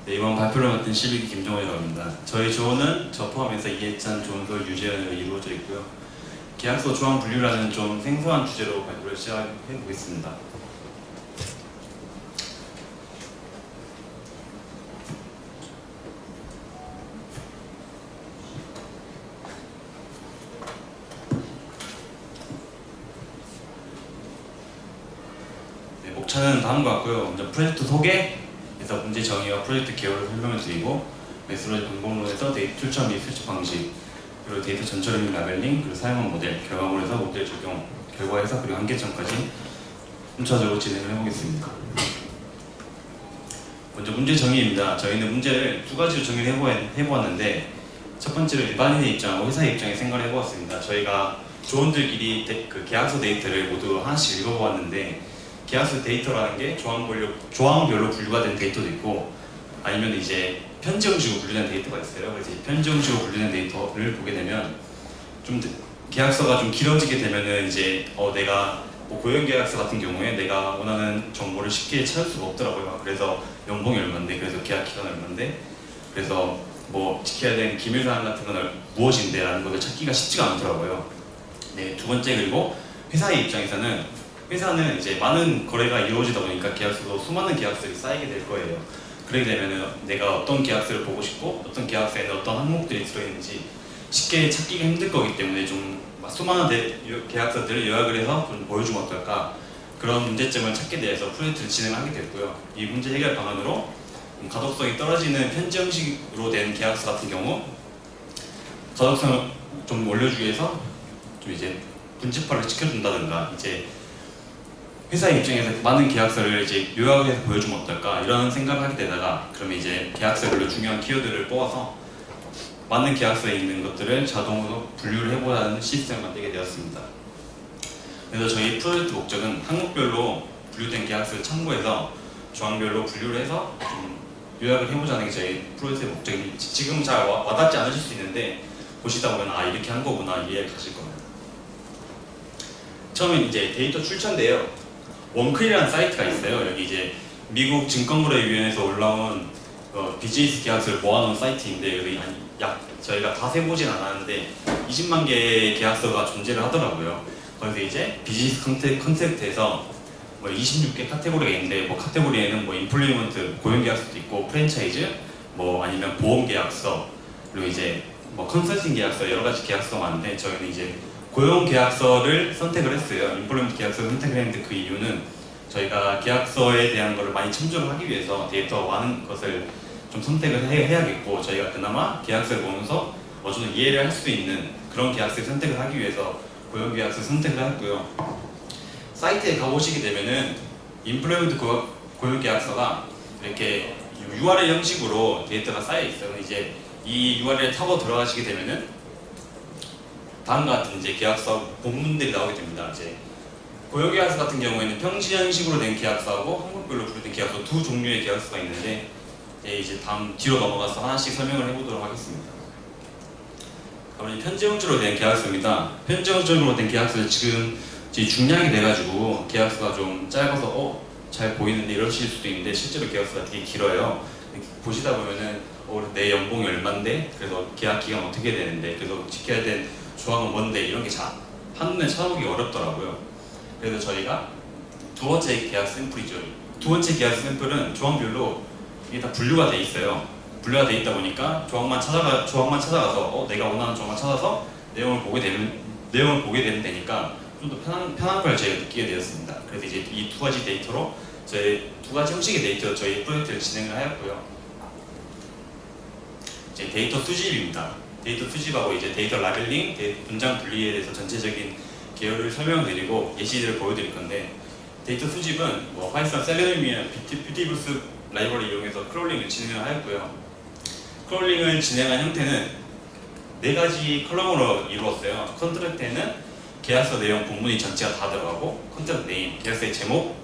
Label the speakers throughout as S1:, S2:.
S1: 네, 이번 발표를 맡은 12기 김정원이라고 합니다. 저희 조언은 저 포함해서 이해찬, 조은솔, 유재현으로 이루어져 있고요. 계약서 조항 분류라는 좀 생소한 주제로 발표를 시작해 보겠습니다. 네, 목차는 다음과 같고요. 먼저 프로젝트 소개에서 문제 정의와 프로젝트 개요를 설명을 드리고, 메소로지 방법론에서 데이터 출처 및 수집 방식, 그리고 데이터 전처리 및 라벨링, 그리고 사용한 모델, 결과물에서 모델 적용, 결과 해석, 그리고 한계점까지 순차적으로 진행을 해보겠습니다. 먼저 문제 정의입니다. 저희는 문제를 두 가지로 정의를 해보았는데, 첫 번째로 일반인의 입장하고 회사의 입장에 생각을 해보았습니다. 저희가 조원들끼리 그 계약서 데이터를 모두 하나씩 읽어보았는데, 계약서 데이터라는 게 조항별로 분류가 된 데이터도 있고, 아니면 이제 편지 형식으로 분류된 데이터가 있어요. 그래서 편지 형식으로 분류된 데이터를 보게 되면 좀 계약서가 좀 길어지게 되면은 이제 내가 뭐 고용 계약서 같은 경우에 내가 원하는 정보를 쉽게 찾을 수가 없더라고요. 그래서 연봉이 얼마인데, 그래서 계약 기간 얼마인데, 그래서 뭐 지켜야 되는 기밀 사항 같은 건 무엇인데 라는 것을 찾기가 쉽지가 않더라고요. 네, 두 번째, 그리고 회사의 입장에서는 회사는 이제 많은 거래가 이루어지다 보니까 계약서도 수많은 계약서들이 쌓이게 될 거예요. 그렇게 되면은 내가 어떤 계약서를 보고 싶고 어떤 계약서에는 어떤 항목들이 들어있는지 쉽게 찾기가 힘들 거기 때문에 좀 수많은 계약서들을 요약을 해서 좀 보여주면 어떨까, 그런 문제점을 찾게 돼서 프로젝트를 진행하게 됐고요. 이 문제 해결 방안으로 가독성이 떨어지는 편지 형식으로 된 계약서 같은 경우 가독성을 좀 올려주기 위해서 좀 이제 분집화를 시켜준다든가, 이제 회사의 입장에서 많은 계약서를 이제 요약해서 보여주면 어떨까, 이런 생각을 하게 되다가, 그러면 이제 계약서별로 중요한 키워드를 뽑아서 많은 계약서에 있는 것들을 자동으로 분류를 해보라는 시스템을 만들게 되었습니다. 그래서 저희 프로젝트 목적은 항목별로 분류된 계약서를 참고해서 조항별로 분류를 해서 좀 요약을 해보자는 게 저희 프로젝트의 목적입니다. 지금 잘 와닿지 않으실 수 있는데 보시다 보면 이렇게 한 거구나 이해를 가실 겁니다. 처음엔 이제 데이터 출처인데요. 원클이라는 사이트가 있어요. 여기 이제 미국 증권거래위원회에서 올라온 비즈니스 계약서를 모아놓은 사이트인데, 여기 저희가 다 세보진 않았는데 20만 개의 계약서가 존재를 하더라고요. 거기서 이제 비즈니스 컨셉트에서 뭐 26개 카테고리가 있는데, 뭐 카테고리에는 뭐 인플루이먼트 고용 계약서도 있고, 프랜차이즈, 뭐 아니면 보험 계약서, 그리고 이제 뭐 컨설팅 계약서, 여러 가지 계약서가 많은데 저희는 이제 고용 계약서를 선택을 했어요. 인플루이먼트 계약서를 선택을 했는데, 그 이유는 저희가 계약서에 대한 것을 많이 첨부를 하기 위해서 데이터 많은 것을 좀 선택을 해야겠고, 저희가 그나마 계약서를 보면서 좀 이해를 할 수 있는 그런 계약서를 선택을 하기 위해서 고용 계약서 선택을 했고요. 사이트에 가보시게 되면은 인플루이먼트 고용 계약서가 이렇게 URL 형식으로 데이터가 쌓여 있어요. 이제 이 URL을 타고 들어가시게 되면은 다음과 같은 이제 계약서 본문들이 나오게 됩니다. 이제 고용 계약서 같은 경우에는 평지 형식으로 된 계약서하고 항목별로 분류된 계약서, 두 종류의 계약서가 있는데, 이제 다음 뒤로 넘어가서 하나씩 설명을 해보도록 하겠습니다. 그럼 편지 형식으로 된 계약서입니다. 편지 형식으로 된 계약서 지금 중량이 돼가지고 계약서가 좀 짧아서 잘 보이는데 이러실 수도 있는데, 실제로 계약서가 되게 길어요. 보시다 보면은 내 연봉이 얼만데, 그래서 계약 기간 어떻게 되는데, 그래서 지켜야 될 조항은 뭔데, 이런 게 한눈에 찾아보기 어렵더라고요. 그래서 저희가 두 번째 계약 샘플이죠. 두 번째 계약 샘플은 조항별로 이게 다 분류가 돼 있어요. 분류가 돼 있다 보니까 조항만 찾아가서 내가 원하는 조항만 찾아서 내용을 보게 되면 되니까 좀 더 편한 걸 저희가 느끼게 되었습니다. 그래서 이제 이 두 가지 데이터로 두 가지 형식의 데이터로 저희 프로젝트를 진행을 하였고요. 이제 데이터 수집입니다. 데이터 수집하고 이제 데이터 라벨링, 문장 분리에 대해서 전체적인 계열을 설명드리고 예시들을 보여드릴 건데, 데이터 수집은 뭐 파이썬 셀레늄이나 뷰티브스 라이브러리 이용해서 크롤링을 진행을 하였고요. 크롤링을 진행한 형태는 네 가지 컬럼으로 이루었어요. 컨트랙트에는 계약서 내용 본문이 전체가 다 들어가고, 컨트랙트 네임, 계약서의 제목,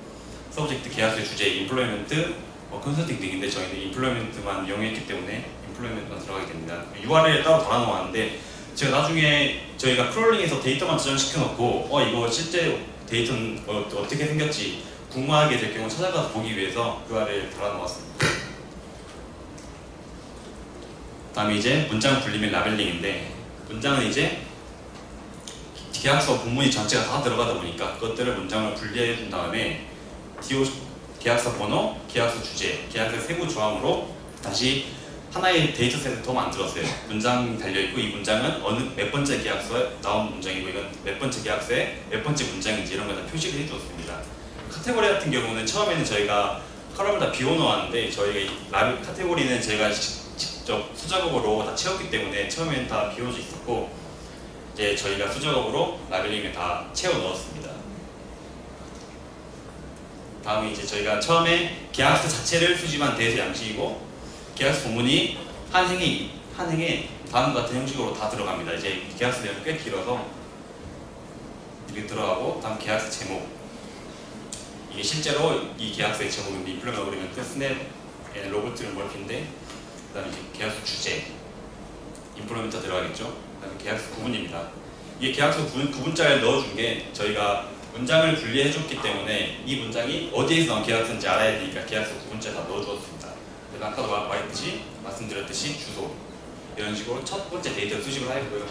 S1: 서브젝트, 계약서의 주제, 인플로이먼트, 컨설팅 등인데 저희는 인플로이먼트만 이용했기 때문에 인플로이먼트만 들어가게 됩니다. URL에 따로 달아놓았는데, 제가 나중에 저희가 크롤링해서 데이터만 저장시켜 놓고 이거 실제 데이터는 어떻게 생겼지 궁금하게 될 경우 찾아가서 보기 위해서 URL을 달아놓았습니다. 다음에 이제 문장 분리 및 라벨링인데, 문장은 이제 계약서 본문이 전체가 다 들어가다 보니까 그것들을 문장을 분리해 준 다음에 계약서 번호, 계약서 주제, 계약서 세부 조항으로 다시 하나의 데이터셋을 더 만들었어요. 문장이 달려있고 이 문장은 몇 번째 계약서에 나온 문장이고 이건 몇 번째 계약서에 몇 번째 문장인지 이런 걸 다 표시를 해주었습니다. 카테고리 같은 경우는 처음에는 저희가 컬럼을 다 비워놓았는데 저희가 이 카테고리는 제가 직접 수작업으로 다 채웠기 때문에 처음에는 다 비워져 있었고 이제 저희가 수작업으로 라벨링을 다 채워 넣었습니다. 다음에 이제 저희가 처음에 계약서 자체를 수집한 대수 양식이고 계약서 본문이 한 행에 다음과 같은 형식으로 다 들어갑니다. 이제 계약서 내용이 꽤 길어서 이렇게 들어가고 다음 계약서 제목 이게 실제로 이 계약서의 제목은 인플루먼 어그리먼트 스냅 로버트 머피인데 그다음에 이제 계약서 주제 인플루먼트 들어가겠죠. 그다음에 계약서 구분입니다. 이게 계약서 구분자를 넣어준 게 저희가 문장을 분리해줬기 때문에 이 문장이 어디에서 나온 계약서인지 알아야 되니까 계약서 구분자 다 넣어주었습니다. 그래서 아까도 말씀드렸듯이 주소 이런 식으로 첫 번째 데이터를 수집을 하였고요.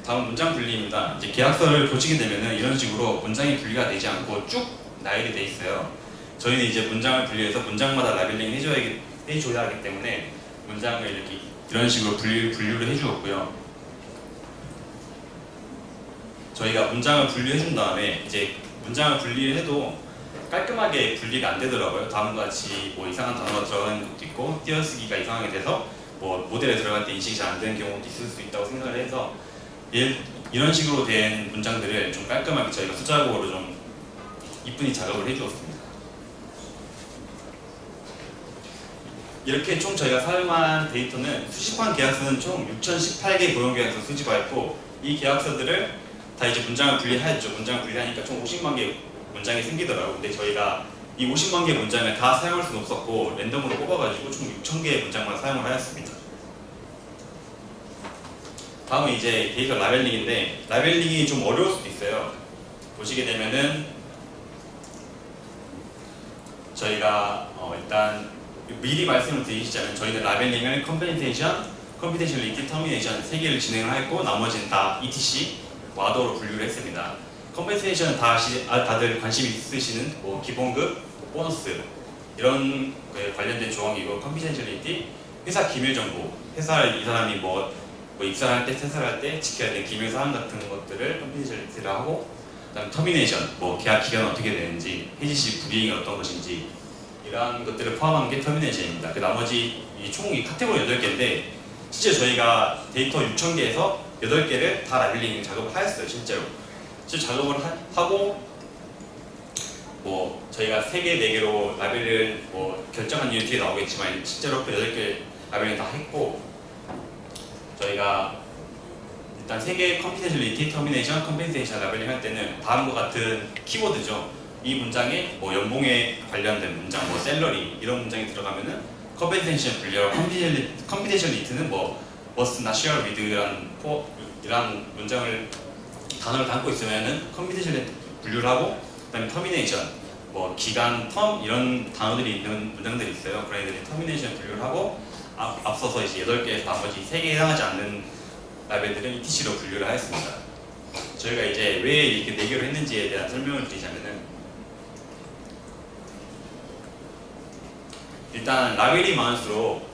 S1: 다음 문장 분리입니다. 이제 계약서를 보시게 되면은 이런 식으로 문장이 분리가 되지 않고 쭉 나열이 돼 있어요. 저희는 이제 문장을 분리해서 문장마다 라벨링 해줘야 하기 때문에 문장을 이렇게 이런 식으로 분류를 해주었고요. 저희가 문장을 분리해준 다음에 이제 문장을 분리를 해도 깔끔하게 분리가 안 되더라고요. 다음과 같이 뭐 이상한 단어가 들어가는 것도 있고 띄어쓰기가 이상하게 돼서 뭐 모델에 들어갈 때 인식이 잘 안 되는 경우도 있을 수 있다고 생각을 해서 이런 식으로 된 문장들을 좀 깔끔하게 저희가 수작업으로 좀 이쁜이 작업을 해주었습니다. 이렇게 총 저희가 사용한 데이터는 수집한 계약서는 총 6018개 고용계약서 수집하였고 이 계약서들을 다 이제 문장을 분리하였죠. 문장을 분리하니까 총 50만 개 문장이 생기더라고요. 근데 저희가 이 50만 개 문장을 다 사용할 수는 없었고 랜덤으로 뽑아가지고 총 6,000개의 문장만 사용을 하였습니다. 다음은 이제 데이터 라벨링인데 라벨링이 좀 어려울 수도 있어요. 보시게 되면은 저희가 일단 미리 말씀을 드리자면 저희는 라벨링을 컴피테이션, 컴피테이셔널리티, 터미네이션 3개를 진행을 했고 나머지는 다 ETC, 와더로 분류를 했습니다. 컴펜세이션은 다들 관심 있으시는 뭐 기본급, 보너스 이런 거에 관련된 조항이고 컴피텐셜리티, 회사 기밀 정보, 회사를 이 사람이 뭐 입사를 할 때, 퇴사를 할 때 지켜야 될 기밀 사항 같은 것들을 컴피텐셜리티를 하고 그다음 터미네이션, 뭐 계약 기간은 어떻게 되는지, 해지 시 불이익이 어떤 것인지 이러한 것들을 포함한 게 터미네이션입니다. 그 나머지 총 카테고리 8개인데 실제 저희가 데이터 6,000개에서 8개를 다 라벨링 작업을 하였어요. 실제로 작업을 하고 뭐 저희가 3개, 4개로 라벨을 뭐 결정한 이유 뒤에 나오겠지만 실제로 그 8개 라벨링 다 했고 저희가 일단 3개 컴피테이션리티, 터미네이션, 컴펜세이션 라벨링 할 때는 다음과 같은 키워드죠. 이 문장에 뭐 연봉에 관련된 문장, 뭐 셀러리 이런 문장이 들어가면은 컴펜세이션 분류하고 컴피테이션리티는 뭐 must not share with 이란 문장을 단어를 담고 있으면은 컴피테이션 분류를 하고 그다음에 터미네이션 뭐 기간, 텀 이런 단어들이 있는 문장들이 있어요. 그런 애들이 터미네이션 분류를 하고 앞서서 이제 8개에서 나머지 3개에 해당하지 않는 라벨들은 ETC로 분류를 하였습니다. 저희가 이제 왜 이렇게 4개로 했는지에 대한 설명을 드리자면은 일단 라벨이 많을수록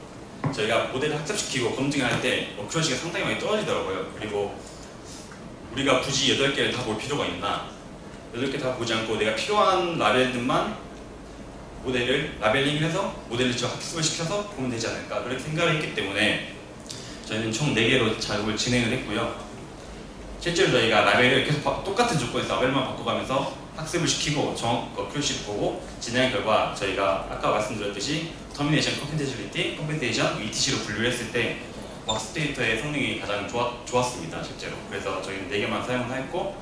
S1: 저희가 모델을 학습시키고 검증할 때 어큐러시가 상당히 많이 떨어지더라고요. 그리고 우리가 굳이 8개를 다 볼 필요가 있나? 8개 다 보지 않고 내가 필요한 라벨들만 모델을 라벨링을 해서 모델을 저 학습을 시켜서 보면 되지 않을까 그렇게 생각을 했기 때문에 저희는 총 4개로 작업을 진행을 했고요. 실제로 저희가 라벨을 계속 똑같은 조건에서 라벨만 바꿔가면서 학습을 시키고 어큐러시를 보고 진행한 결과 저희가 아까 말씀드렸듯이 터미네이션, 컴펜테이션리티, 컴펜테이션, ETC로 분류를 했을 때 학습 데이터의 성능이 가장 좋았습니다. 실제로. 그래서 저희는 4개만 사용을 했고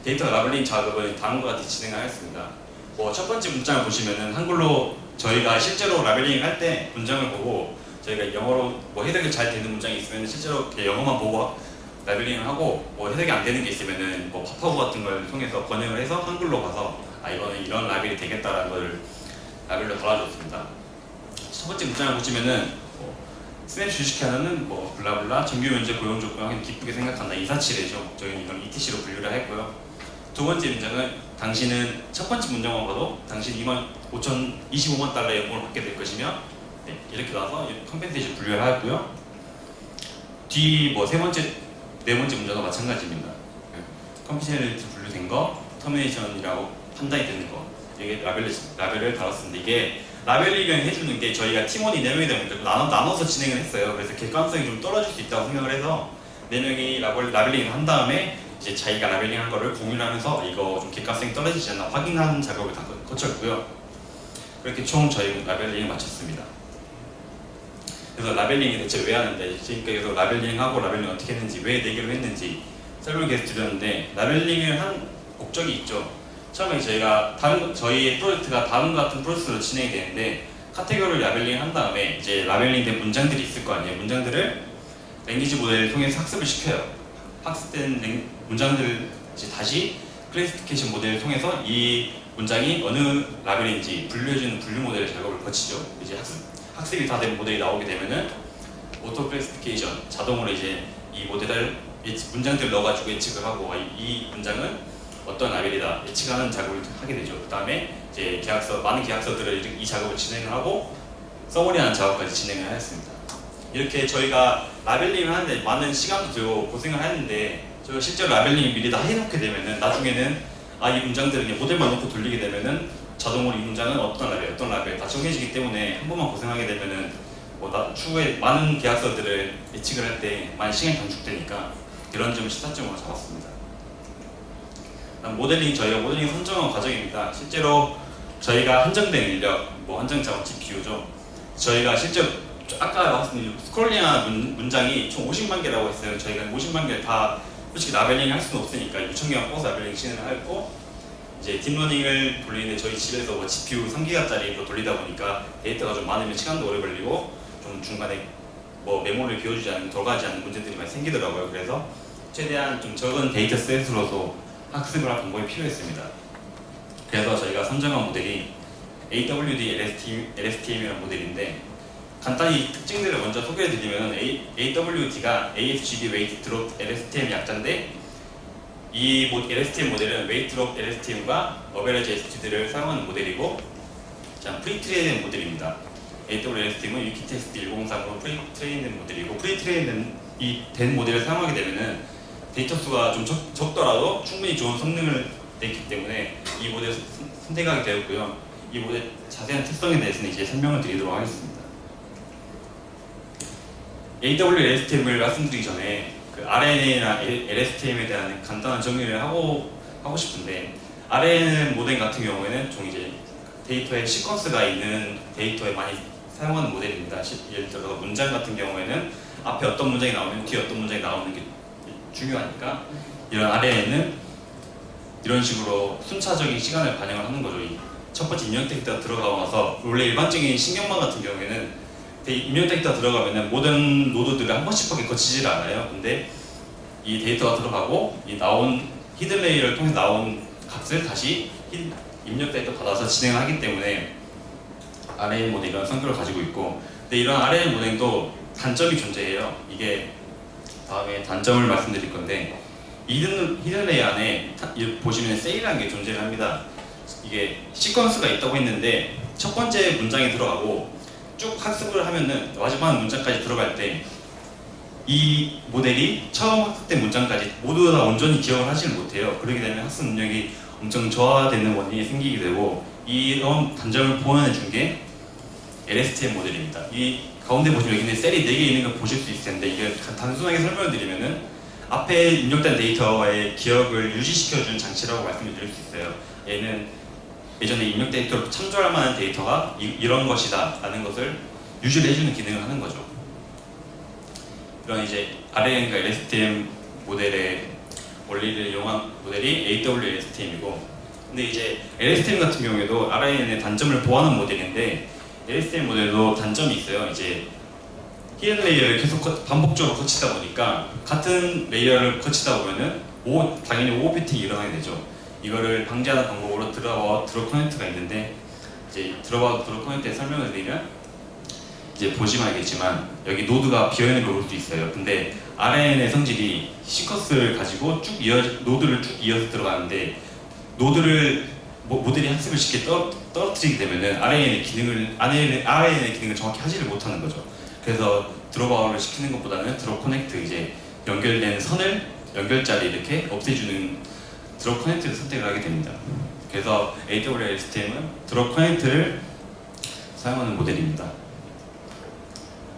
S1: 데이터 라벨링 작업은 다음과 같이 진행하였습니다. 뭐 첫 번째 문장을 보시면은 한글로 저희가 실제로 라벨링을 할 때 문장을 보고 저희가 영어로 뭐 해석이 잘 되는 문장이 있으면 실제로 영어만 보고 라벨링을 하고 뭐 해석이 안 되는 게 있으면은 뭐 팝하고 같은 걸 통해서 번역을 해서 한글로 봐서 이거는 이런 라벨이 되겠다라는 걸 라벨로 달아줬습니다. 첫 번째 문장을 보시면은 스냅 주식 하나는 뭐 블라블라 정규 면제 고용 조건을 기쁘게 생각한다. 이사치레죠. 저희는 이걸 ETC로 분류를 했고요. 두 번째 문장은 당신은 첫 번째 문장만 봐도 당신 25,000 달러의 연봉을 받게 될 것이며 네, 이렇게 나와서 컴펜세이션 분류를 하였고요. 뒤 뭐 세 번째, 네 번째 문장도 마찬가지입니다. 컴펜세이션 분류된 거, 터미네이션이라고 판단이 되는 거 이게 라벨을 다뤘습니다. 이게 라벨링을 해주는 게 저희가 팀원이 4명이 되면 나눠서 진행을 했어요. 그래서 객관성이 좀 떨어질 수 있다고 생각을 해서 4명이 라벨링을 한 다음에 이제 자기가 라벨링한 거를 공유를 하면서 이거 좀 객관성이 떨어지지 않나 확인하는 작업을 다 거쳤고요. 그렇게 총 저희 라벨링을 마쳤습니다. 그래서 라벨링이 대체 왜 하는데 지금까지 라벨링하고 라벨링 어떻게 했는지 왜 4개로 했는지 설명을 계속 드렸는데 라벨링을 한 목적이 있죠. 처음에 저희의 프로젝트가 다음과 같은 프로세스로 진행이 되는데 카테고리를 라벨링 한 다음에 이제 라벨링된 문장들이 있을 거 아니에요. 문장들을 랭귀지 모델을 통해서 학습을 시켜요. 학습된 문장들을 이제 다시 클래시피케이션 모델을 통해서 이 문장이 어느 라벨인지 분류해주는 분류 모델 작업을 거치죠. 이제 학습이 다 된 모델이 나오게 되면은 오토 클래시피케이션 자동으로 이제 이 모델을 문장들을 넣어가지고 예측을 하고 이 문장은 어떤 라벨이다 예측하는 작업을 하게 되죠. 그 다음에 이제 많은 계약서들을 이 작업을 진행을 하고 서머리하는 작업까지 진행을 하였습니다. 이렇게 저희가 라벨링을 하는데 많은 시간도 들고 고생을 했는데 저희가 실제로 라벨링을 미리 다 해놓게 되면은 나중에는 이 문장들을 그냥 모델만 놓고 돌리게 되면은 자동으로 이 문장은 어떤 라벨 다 정해지기 때문에 한 번만 고생하게 되면은 추후에 많은 계약서들을 예측을 할 때 많이 시간이 단축되니까 이런 점을 시사점으로 잡았습니다. 저희가 모델링 선정한 과정입니다. 실제로 저희가 한정된 인력, 한정 작업 GPU죠. 저희가 실제로 아까 말씀드린 스크롤링한 문장이 총 50만 개라고 했어요. 저희가 50만 개를 다 솔직히 라벨링 할 수는 없으니까 6,000개만 뽑아서 라벨링 진행을 하고 이제 딥러닝을 돌리는데 저희 집에서 GPU 3기가짜리로 돌리다 보니까 데이터가 좀 많으면 시간도 오래 걸리고 좀 중간에 메모를 비워주지 않는 들어가지 않는 문제들이 많이 생기더라고요. 그래서 최대한 좀 적은 데이터 셋으로서 학습을 할 방법이 필요했습니다. 그래서 저희가 선정한 모델이 AWD LSTM이라는 모델인데 간단히 특징들을 먼저 소개해드리면 AWD가 ASGD Weight Drop LSTM 약자인데 이 LSTM 모델은 Weight Drop LSTM과 Average SGD를 사용하는 모델이고 프리트레인된 모델입니다. AWD LSTM은 위키테스트 1030으로 프리트레인된 모델이고 프리트레인된 모델을 사용하게 되면은 데이터 수가 좀 적더라도 충분히 좋은 성능을 냈기 때문에 이 모델을 선택하게 되었고요. 이 모델 자세한 특성에 대해서는 이제 설명을 드리도록 하겠습니다. AWLSTM을 말씀드리기 전에 RNA나 LSTM에 대한 간단한 정리를 하고 싶은데 RNN 모델 같은 경우에는 좀 이제 데이터에 시퀀스가 있는 데이터에 많이 사용하는 모델입니다. 예를 들어 문장 같은 경우에는 앞에 어떤 문장이 나오면 뒤에 어떤 문장이 나오는 게 중요하니까 이런 RNN은 이런 식으로 순차적인 시간을 반영을 하는 거죠. 첫 번째 입력 데이터가 들어가서 원래 일반적인 신경망 같은 경우에는 입력 데이터가 들어가면은 모든 노드들을 한 번씩밖에 거치질 않아요. 근데 이 데이터가 들어가고 이 나온 히든 레이어를 통해서 나온 값을 다시 입력 데이터 받아서 진행을 하기 때문에 RNN 모델이 이런 성격을 가지고 있고 근데 이런 RNN 모델도 단점이 존재해요. 이게 다음에 단점을 말씀드릴 건데 히든 레이어 안에 보시면 세일이라는 게 존재를 합니다. 이게 시퀀스가 있다고 했는데 첫 번째 문장이 들어가고 쭉 학습을 하면은 마지막 문장까지 들어갈 때 이 모델이 처음 학습된 문장까지 모두 다 온전히 기억을 하지를 못해요. 그렇게 되면 학습 능력이 엄청 저하되는 원인이 생기게 되고 이런 단점을 보완해 준 게 LSTM 모델입니다. 이 가운데 보시면 여기 셀이 4개 있는 걸 보실 수 있을 텐데 이게 단순하게 설명을 드리면은 앞에 입력된 데이터의 기억을 유지시켜주는 장치라고 말씀을 드릴 수 있어요. 얘는 예전에 입력 데이터로 참조할 만한 데이터가 이런 것이다 라는 것을 유지를 해주는 기능을 하는 거죠. 이런 이제 RNN과 LSTM 모델의 원리를 이용한 모델이 AWLSTM이고 근데 이제 LSTM 같은 경우에도 RNN의 단점을 보완한 모델인데 LSTM 모델도 단점이 있어요. 이제 히든 레이어를 계속 반복적으로 거치다 보니까 같은 레이어를 거치다 보면은 당연히 오버피팅이 일어나게 되죠. 이거를 방지하는 방법으로 드롭 커넥트가 있는데 이제 드롭 커넥트에 설명을 드리면 이제 보시면 알겠지만 여기 노드가 비어있는 걸 볼 수 있어요. 근데 RNN의 성질이 시퀀스를 가지고 노드를 쭉 이어서 들어가는데 노드를 모델이 학습을 쉽게 떨어뜨리게 되면은 RNN의 기능을 정확히 하지를 못하는 거죠. 그래서 드롭아웃을 시키는 것보다는 드롭 커넥트, 이제 연결된 선을 연결자를 이렇게 없애주는 드롭 커넥트를 선택을 하게 됩니다. 그래서 AWS STM은 드롭 커넥트를 사용하는 모델입니다.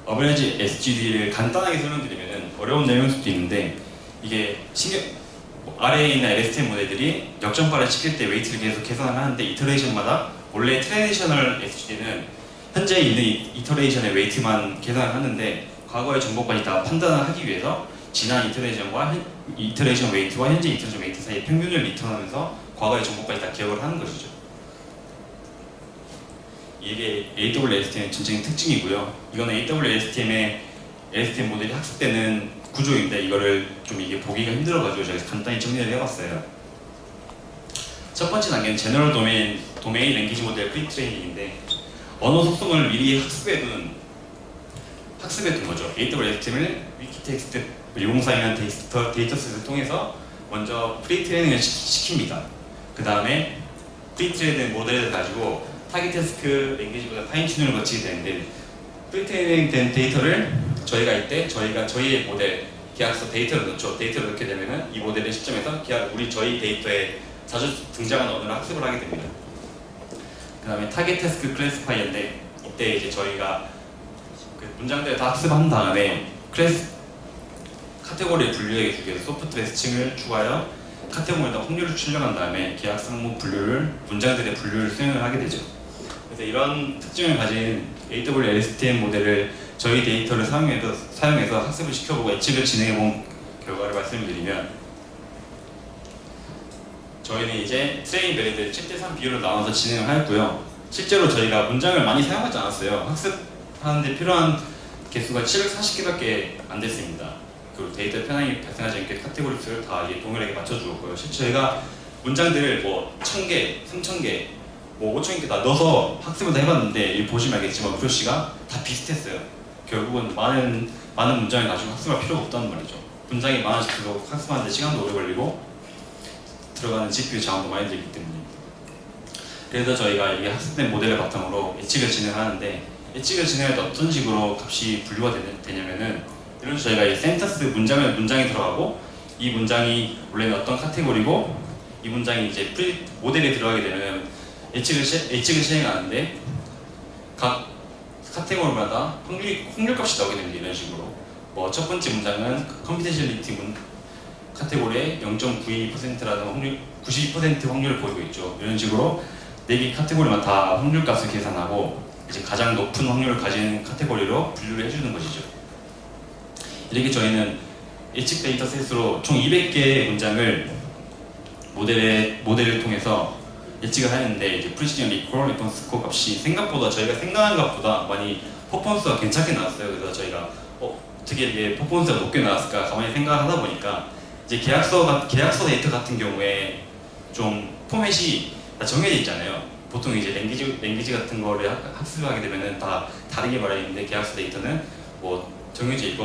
S1: 어벤지 SGD를 간단하게 설명드리면 어려운 내용일 수도 있는데, 이게 아래에 있는 LSTM 모델들이 역전파를 시킬 때 웨이트를 계속 계산을 하는데, 이터레이션마다 원래 트레디셔널 SGD는 현재 있는 이터레이션의 웨이트만 계산을 하는데, 과거의 정보까지 다 판단을 하기 위해서 지난 이터레이션 웨이트와 현재 이터레이션 웨이트 사이의 평균을 리턴하면서 과거의 정보까지 다 기억을 하는 것이죠. 이게 AWS STM의 전체적인 특징이고요. 이거는 AWS STM의 LSTM 모델이 학습되는 구조인데, 이거를 좀 이게 보기가 힘들어가지고 제가 간단히 정리를 해봤어요. 첫 번째 단계는 제너럴 도메인 랭귀지 모델 프리트레이닝인데, 언어 속성을 미리 학습해둔 거죠. AWS STM을 위키텍스트 유공사이한 데이터셋을 통해서 먼저 프리트레이닝을 시킵니다. 그 다음에 프리트레이닝 모델을 가지고 타깃 태스크 랭귀지보다 파인 튜닝을 거치게 되는데, 프리트레이닝 된 데이터를 저희가 이때 저희의 모델 계약서 데이터를 넣죠. 데이터를 넣게 되면은 이 모델의 시점에서 저희 데이터에 자주 등장하는 언어를 학습을 하게 됩니다. 그 다음에 타깃 태스크 클래시파이어인데, 이때 이제 저희가 그 문장들을 다 학습한 다음에 카테고리에 분류해주기 위해서 소프트웨어 층을 추가하여 카테고리에다 확률을 출력한 다음에 계약 상목 분류를, 문장들의 분류를 수행을 하게 되죠. 그래서 이런 특징을 가진 AWS STM 모델을 저희 데이터를 사용해서 학습을 시켜보고 예측을 진행해본 결과를 말씀드리면, 저희는 이제 트레인 베리들 7:3 비율로 나눠서 진행을 하였고요. 실제로 저희가 문장을 많이 사용하지 않았어요. 학습하는데 필요한 개수가 740개밖에 안 됐습니다. 그리고 데이터 편향이 발생하지 않게 카테고리 수를 다 동일하게 맞춰주었고요. 실제 저희가 문장들을 1000개, 3000개, 5000개 다 넣어서 학습을 다 해봤는데, 보시면 알겠지만 프로시가 다 비슷했어요. 결국은 많은 문장을 가지고 학습할 필요가 없다는 말이죠. 문장이 많아질수록 학습하는데 시간도 오래 걸리고 들어가는 CPU 자원도 많이 들기 때문입니다. 그래서 저희가 이게 학습된 모델을 바탕으로 예측을 진행하는데, 예측을 진행할 때 어떤 식으로 값이 분류가 되냐면은, 이런 식으로 저희가 이 센터스 문장이 들어가고, 이 문장이 원래는 어떤 카테고리고, 이 문장이 이제 모델에 들어가게 되면 예측을 시행하는데, 각 카테고리마다 확률 값이 나오게 됩니다. 이런 식으로 첫 번째 문장은 컴퓨테이션리티 카테고리에 0.92%라는 92% 확률을 보이고 있죠. 이런 식으로 4개 카테고리만 다 확률 값을 계산하고 이제 가장 높은 확률을 가진 카테고리로 분류를 해주는 것이죠. 이렇게 저희는 예측 데이터 셋으로 총 200개의 문장을 모델을 통해서 예측을 하는데, 이제 프리시전 리콜 리스폰스 스코어 값이 생각보다 저희가 생각한 것보다 많이 퍼포먼스가 괜찮게 나왔어요. 그래서 저희가 어떻게 이게 퍼포먼스가 높게 나왔을까 가만히 생각을 하다 보니까, 이제 계약서 데이터 같은 경우에 좀 포맷이 다 정해져 있잖아요. 보통 이제 랭귀지 같은 거를 학습하게 되면은 다 다르게 말하는데, 계약서 데이터는 정해진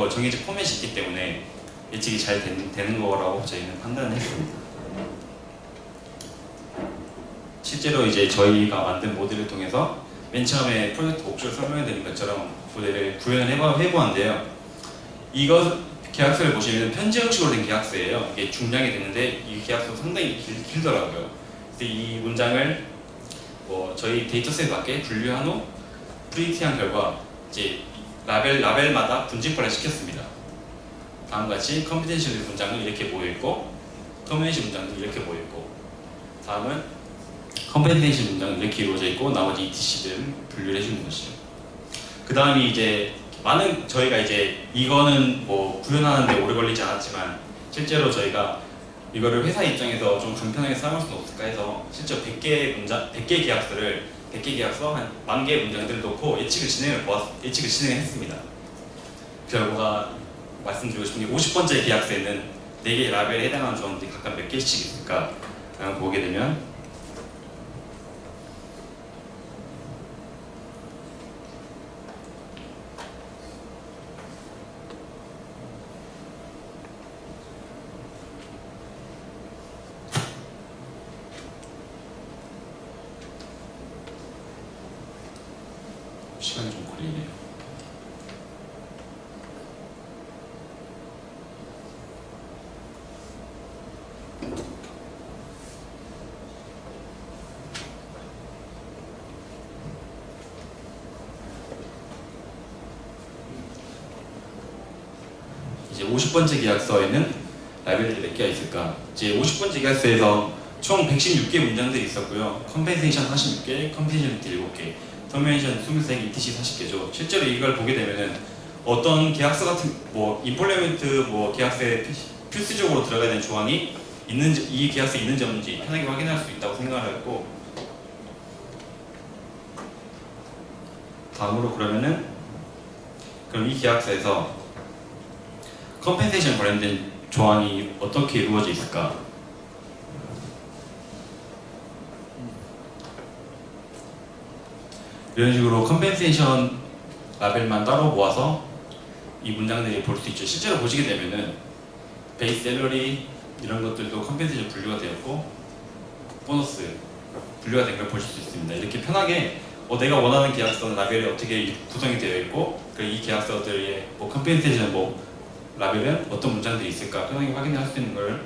S1: 포맷이 있기 때문에 예측이 잘 되는 거라고 저희는 판단을 했습니다. 실제로 이제 저희가 만든 모델을 통해서 맨 처음에 프로젝트 목표를 설명해드린 것처럼 모델을 구현을 해보았는데요. 이거 계약서를 보시면 편지 형식으로 된 계약서예요. 이게 중량이 되는데 이 계약서 상당히 길더라고요. 그래서 이 문장을 저희 데이터셋에 맞게 분류한 후 프린트한 결과 이제 라벨마다 분집화를 시켰습니다. 다음과 같이 컴퓨테이션 문장은 이렇게 모여있고, 터미네이션 문장은 이렇게 모여있고, 다음은 컴퓨테이션 문장은 이렇게 이루어져 있고, 나머지 ETC들을 분류를 해주는 것이죠. 그 다음이 이제 저희가 이제 이거는 구현하는데 오래 걸리지 않았지만, 실제로 저희가 이거를 회사 입장에서 좀 간편하게 사용할 수는 없을까 해서 실제로 100개 계약서 한 10,000개의 문장들을 놓고 예측을 진행했습니다. 결과가 말씀드리고 싶은 게, 50번째 계약서에는 4개의 라벨에 해당하는 조항들이 각각 몇 개씩 있을까 보게 되면, 시간이 좀 걸리네요. 이제 50번째 계약서에는 라벨이 몇 개가 있을까? 이제 50번째 계약서에서 총 116개 문장들이 있었고요. 컴펜세이션 46개, 컴펜세이션 7개, 터미네이션 23개, ETC 40개죠. 실제로 이걸 보게 되면은 어떤 계약서 같은 임플리먼트 계약서에 필수적으로 들어가야 되는 조항이 있는지, 이 계약서에 있는지 없는지 편하게 확인할 수 있다고 생각을 했고, 다음으로 그러면은 그럼 이 계약서에서 컴펜세이션 관련된 조항이 어떻게 이루어져 있을까? 이런 식으로 컴펜세이션 라벨만 따로 모아서 이 문장들이 볼 수 있죠. 실제로 보시게 되면은 베이스 셀러리 이런 것들도 컴펜세이션 분류가 되었고 보너스 분류가 된 걸 보실 수 있습니다. 이렇게 편하게 내가 원하는 계약서는 라벨이 어떻게 구성이 되어 있고 이 계약서들의 컴펜세이션 라벨은 어떤 문장들이 있을까 편하게 확인할 수 있는 걸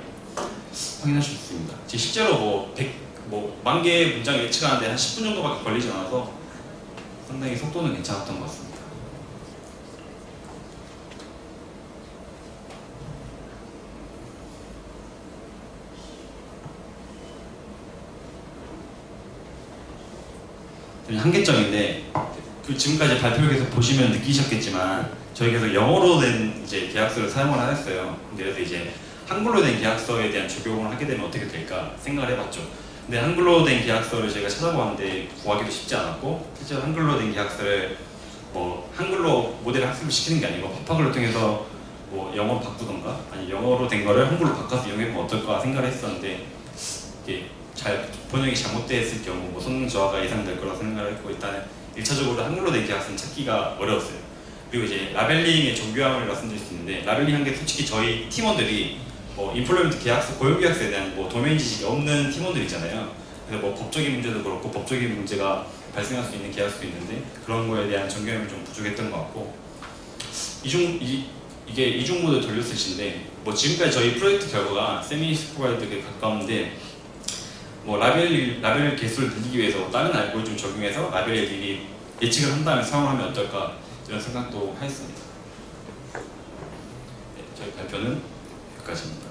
S1: 확인할 수 있습니다. 실제로 1000 개의 문장을 예측하는데 한 10분 정도밖에 걸리지 않아서 상당히 속도는 괜찮았던 것 같습니다. 한계점인데 지금까지 발표를 계속 보시면 느끼셨겠지만 저희 계속 영어로 된 이제 계약서를 사용을 하였어요. 그래서 이제 한글로 된 계약서에 대한 적용을 하게 되면 어떻게 될까 생각을 해봤죠. 근데 한글로 된 계약서를 저희가 찾아보았는데 구하기도 쉽지 않았고, 실제로 한글로 된 계약서를 한글로 모델 학습을 시키는 게 아니고 법학을 통해서 영어로 바꾸던가 아니 영어로 된 거를 한글로 바꿔서 이용해보면 어떨까 생각을 했었는데 이게 번역이 잘못되었을 경우 성능 저하가 예상될 거라 생각을 했고, 일단은 1차적으로 한글로 된 계약서는 찾기가 어려웠어요. 그리고 이제 라벨링의 정교함을 말씀드릴 수 있는데, 라벨링 한 게 솔직히 저희 팀원들이 인플루먼트 계약서, 고용 계약서에 대한 도메인 지식이 없는 팀원들 있잖아요. 그래서 법적인 문제도 그렇고 법적인 문제가 발생할 수 있는 계약서도 있는데 그런 거에 대한 정교함이 좀 부족했던 것 같고, 이게 이중 모드 돌렸으신데 지금까지 저희 프로젝트 결과가 세미 슈퍼바이드에 가까운데 라벨 개수를 늘리기 위해서 다른 알고리즘 적용해서 라벨을 미리 예측을 한 다음에 사용하면 어떨까 이런 생각도 하였습니다. 네, 저희 발표는 여기까지입니다.